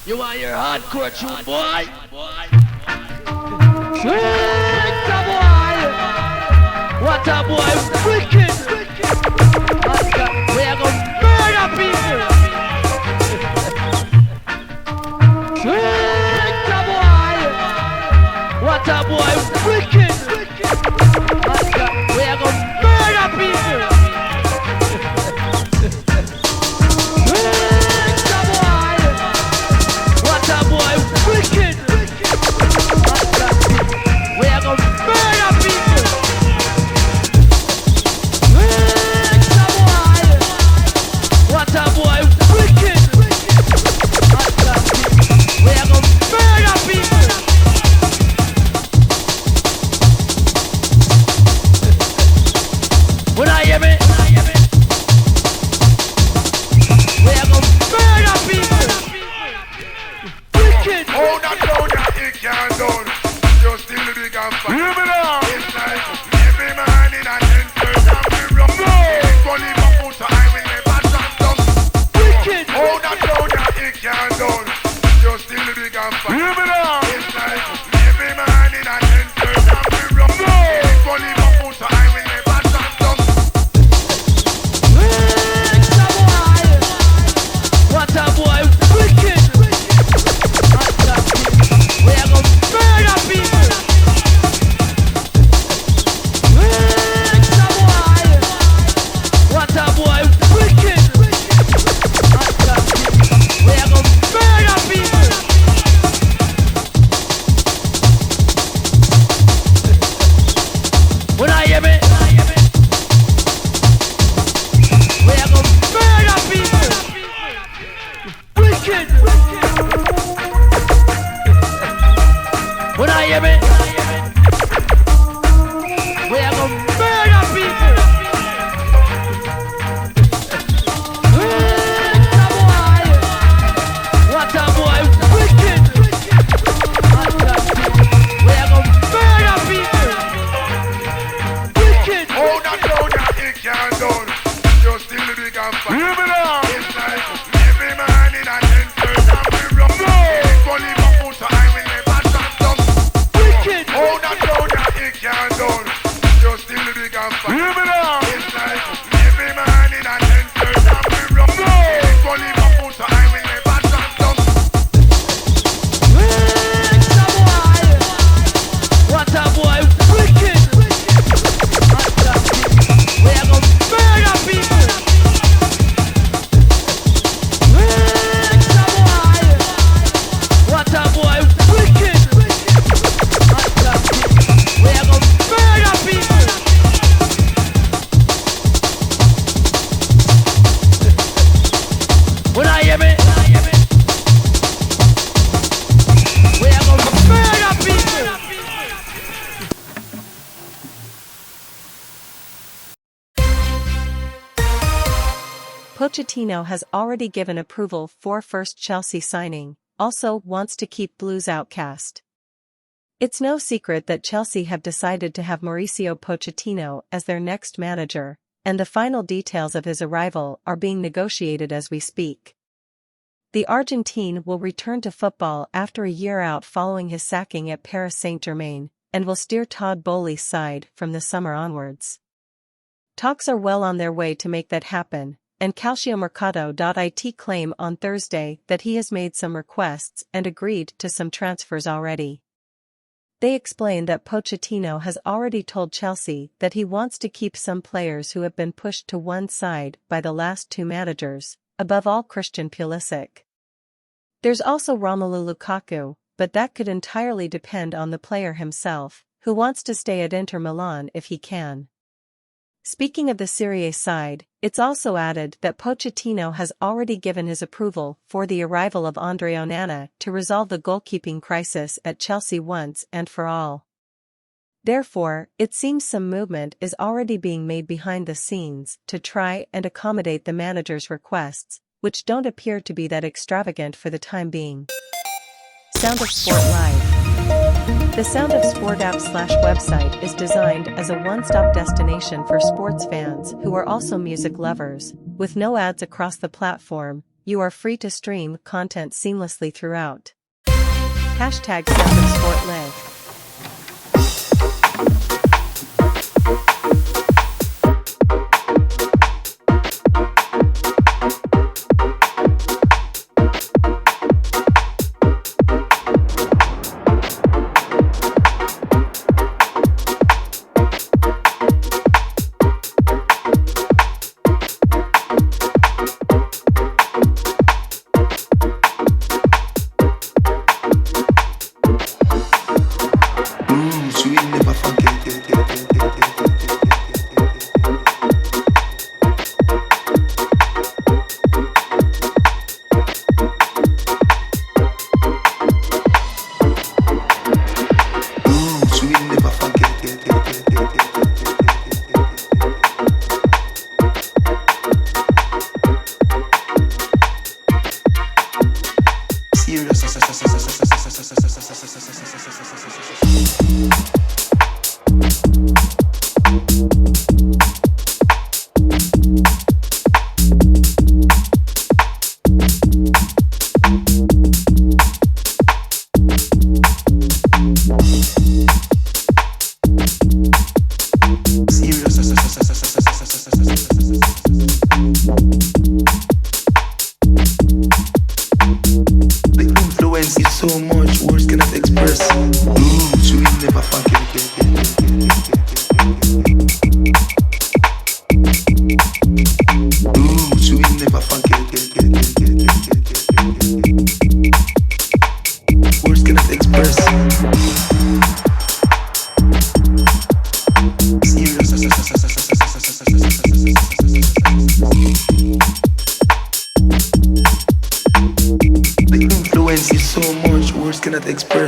You want your hardcore tune, boy? What a boy, wicked! We are gonna murder people! What a boy, wicked! We are gonna murder people! What a boy, wicked! We are gonna murder people! What a boy, wicked! We are gonna murder people! When I hear me, we are gonna murder people! Wicked! Hold that down, yeah, it can't done. You're still the big and fat. Hear me now. It's like every man in a center and we run. Gonna leave a foot so I will never shut down. Wicked! Hold that down, yeah, it can't done. You're still the big and fat. Hear me now. It's like every man in a center and we run. Gonna leave a foot so I will never shut down. What a boy, wicked! We are gonna murder people! What a boy, wicked! We are gonna murder people! When I hear me, we are gonna murder people! Wicked! When I hear me, we are gonna murder people! What a boy, wicked! We are gonna murder people! Wicked! Hold that down, yeah, it can't done. You're still the big and fat. Hear me now. It's like every man in a center and we run. Gonna leave a foot so I will never shut down. Wicked! Hold that down, yeah, it can't done. You're still the big and fat. Hear me now. It's like every man in a center and we run. Gonna leave a foot so I will never shut down. What a boy, wicked! We are gonna murder people! What a boy, wicked! We are gonna murder people! When I hear me, we are gonna murder people! Pochettino has already given approval for first Chelsea signing, also wants to keep Blues outcast. It's no secret that Chelsea have decided to have Mauricio Pochettino as their next manager, and the final details of his arrival are being negotiated as we speak. The Argentine will return to football after a year out following his sacking at Paris Saint-Germain, and will steer Todd Boehly's side from the summer onwards. Talks are well on their way to make that happen, and Calciomercato.it claim on Thursday that he has made some requests and agreed to some transfers already. They explain that Pochettino has already told Chelsea that he wants to keep some players who have been pushed to one side by the last two managers, above all Christian Pulisic. There's also Romelu Lukaku, but that could entirely depend on the player himself, who wants to stay at Inter Milan if he can. Speaking of the Serie A side, it's also added that Pochettino has already given his approval for the arrival of Andre Onana to resolve the goalkeeping crisis at Chelsea once and for all. Therefore, it seems some movement is already being made behind the scenes to try and accommodate the manager's requests, which don't appear to be that extravagant for the time being. Sound of Sport Live. The Sound of Sport app/website is designed as a one-stop destination for sports fans who are also music lovers, with no ads across the platform, you are free to stream content seamlessly throughout. Hashtag Surfing Sport Live. Words cannot express.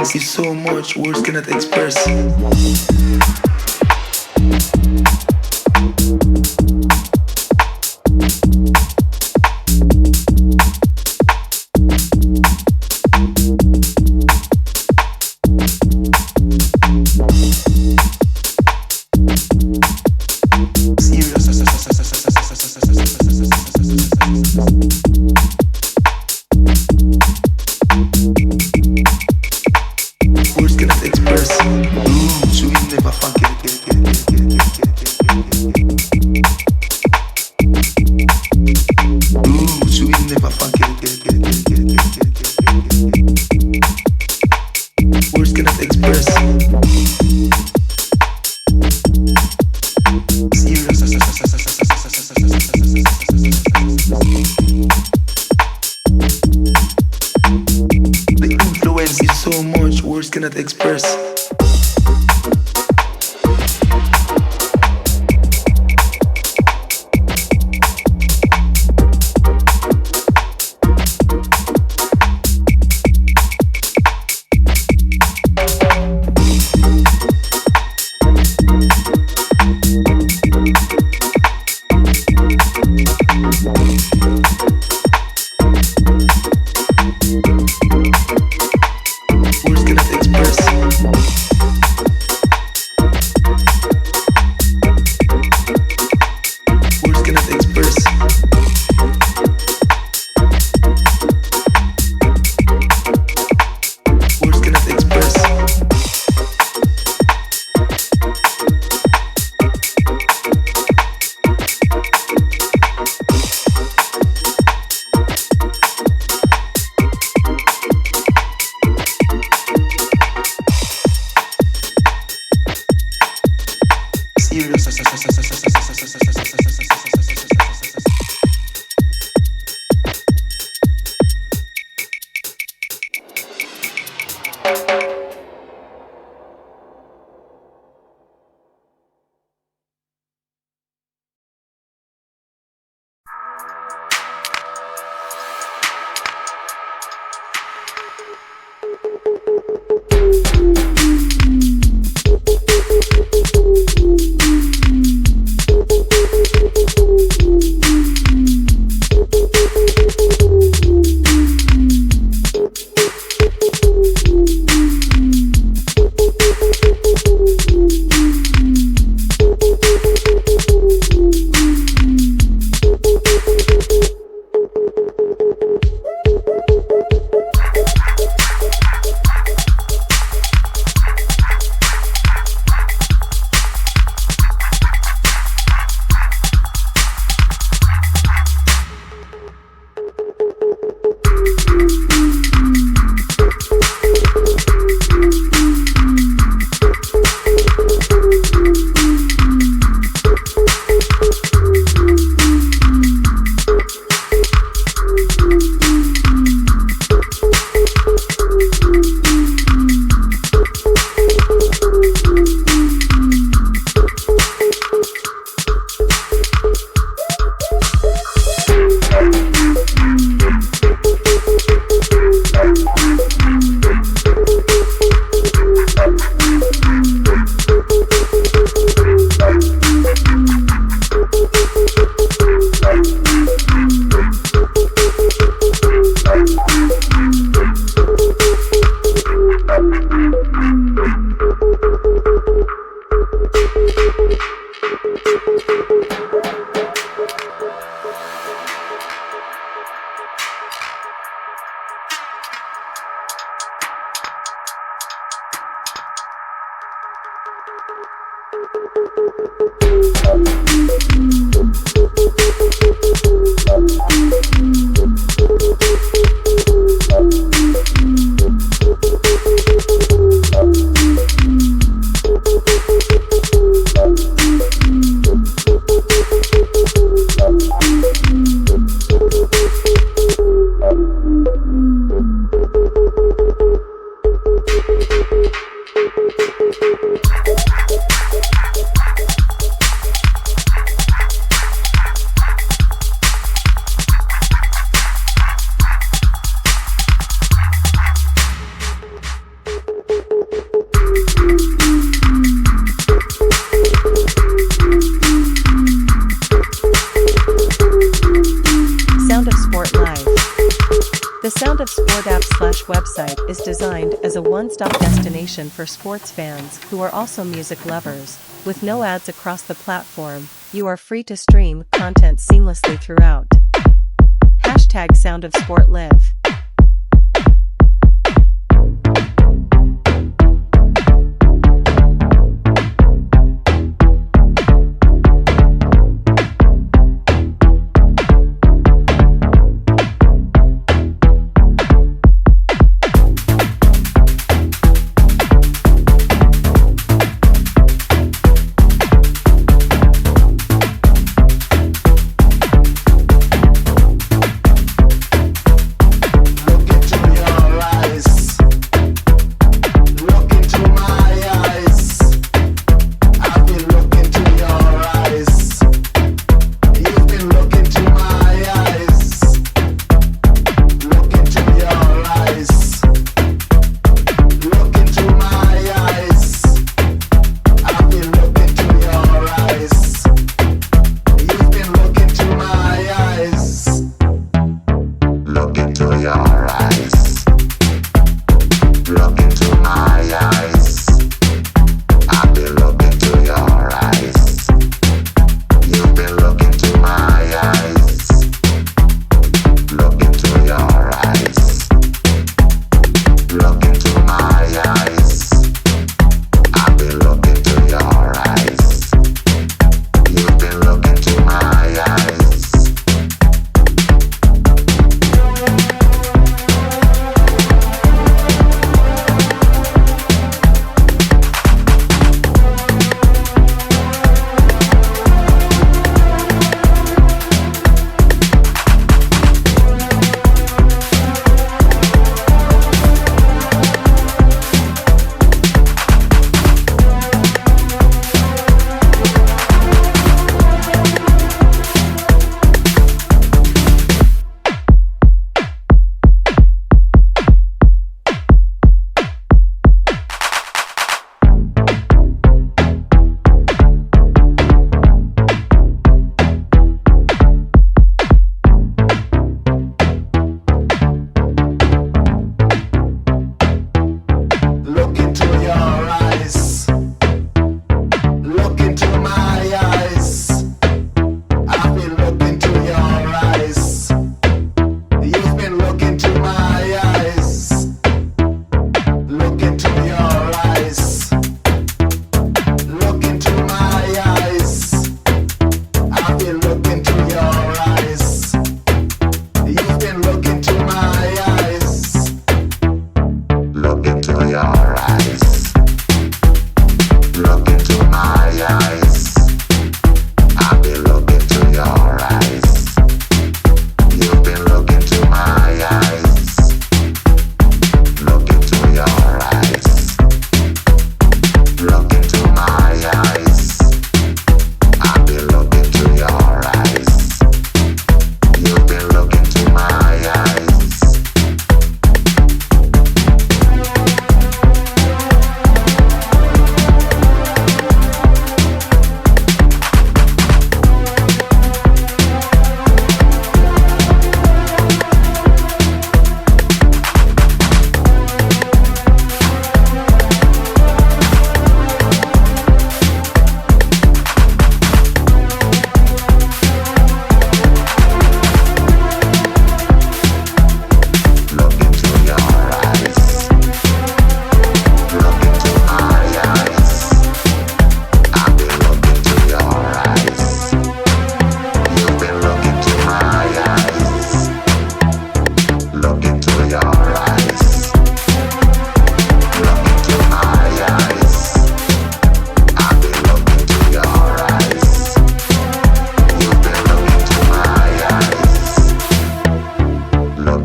Cannot express. Words cannot express. Website is designed as a one-stop destination for sports fans who are also music lovers. With no ads across the platform, you are free to stream content seamlessly throughout. Hashtag Sound of Sport Live. My eyes.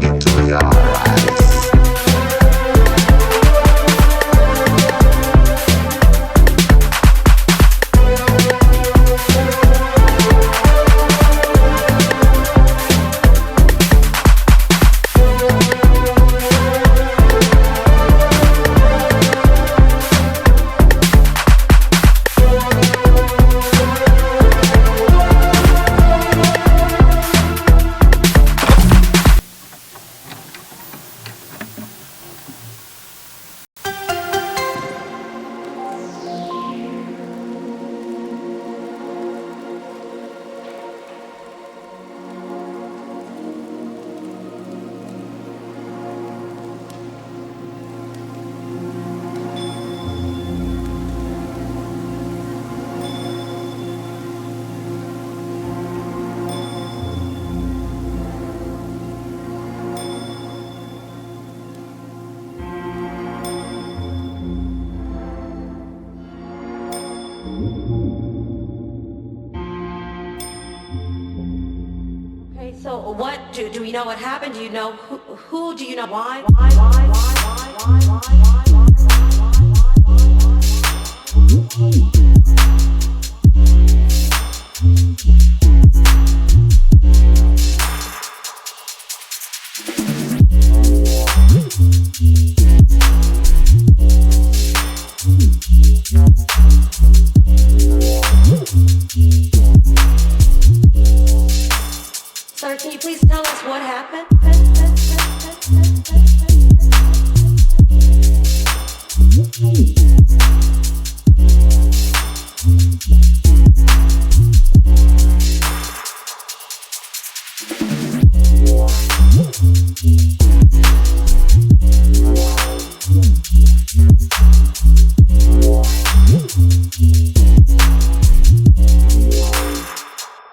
into your eyes. So what do we know what happened? Do you know who do you know why? Sir, can you please tell us what happened?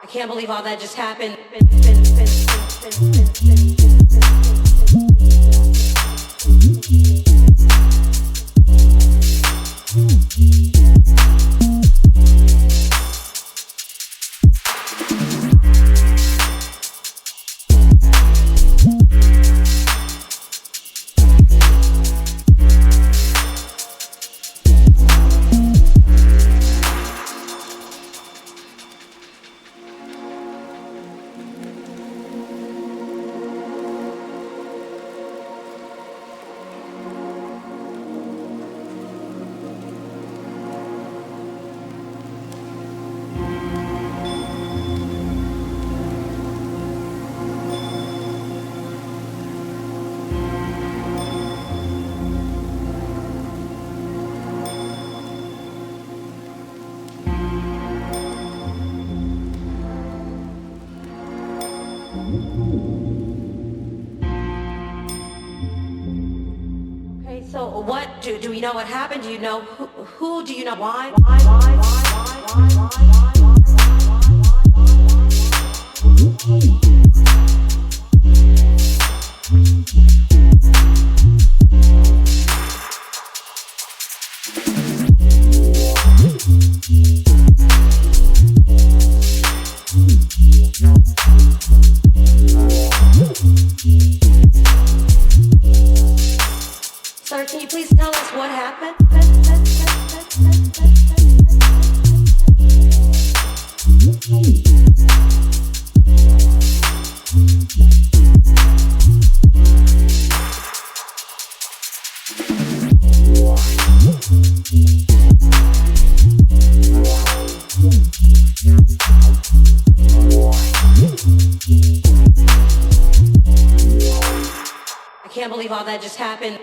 I can't believe all that just happened. Okay, so what do we know what happened? Do you know who do you know why? Sir, can you please tell us what happened? I can't believe all that just happened.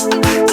Express.